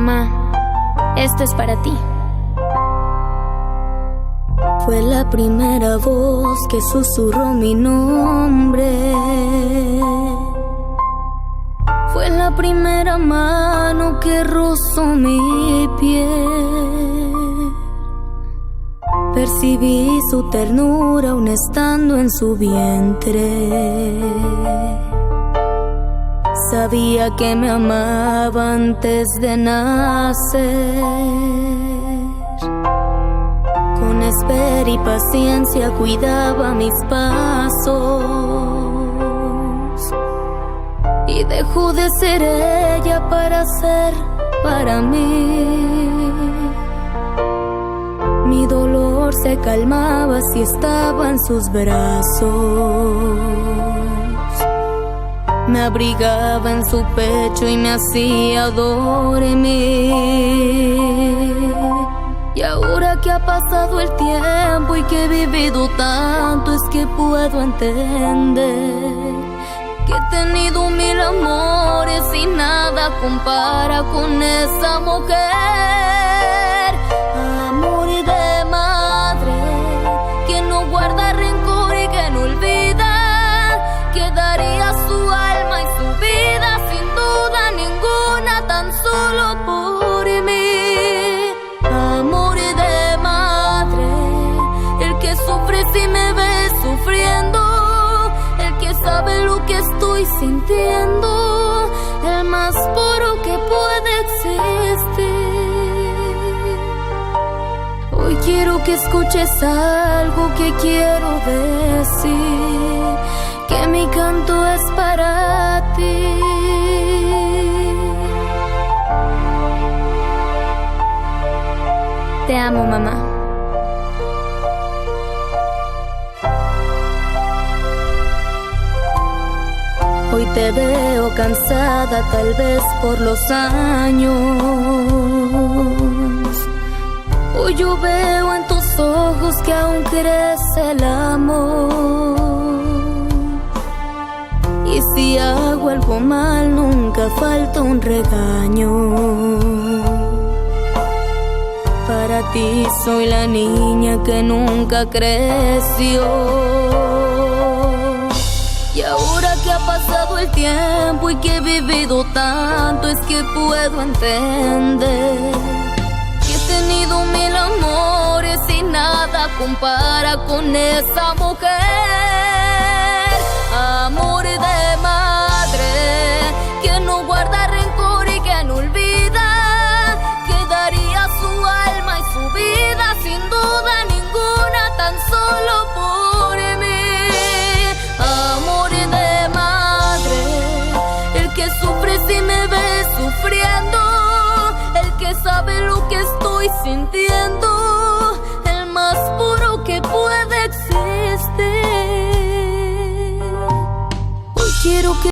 Mamá, esto es para ti. Fue la primera voz que susurró mi nombre. Fue la primera mano que rozó mi piel. Percibí su ternura aún estando en su vientre. Sabía que me amaba antes de nacer. Con espera y paciencia cuidaba mis pasos. Y dejó de ser ella para ser para mí. Mi dolor se calmaba si estaba en sus brazos. Me abrigaba en su pecho y me hacía dormir. Y ahora que ha pasado el tiempo y que he vivido tanto, es que puedo entender que he tenido mil amores y nada compara con esa mujer. Amor de madre que no guarda rencor y que no olvida, que daría su alma y su vida sin duda ninguna, tan solo por mí. Amor de madre, el que sufre si me ve sufriendo, el que sabe lo que estoy sintiendo, el más puro que puede existir. Hoy quiero que escuches algo que quiero decir, que mi canto es para ti. Te amo, mamá. Hoy te veo cansada, tal vez por los años. Hoy yo veo en tus ojos que aún crece el amor. Y si hago algo mal, nunca falta un regaño. Para ti soy la niña que nunca creció. Y ahora que ha pasado el tiempo y que he vivido tanto, es que puedo entender que he tenido mil amores y nada compara con esa mujer. Amor de madre que no guarda rencor y que no olvida, que daría su alma y su vida sin duda ninguna, tan solo por mí. Amor de madre, el que sufre si me ve sufriendo, el que sabe lo que estoy sintiendo, el más puro que puede existir. Hoy quiero que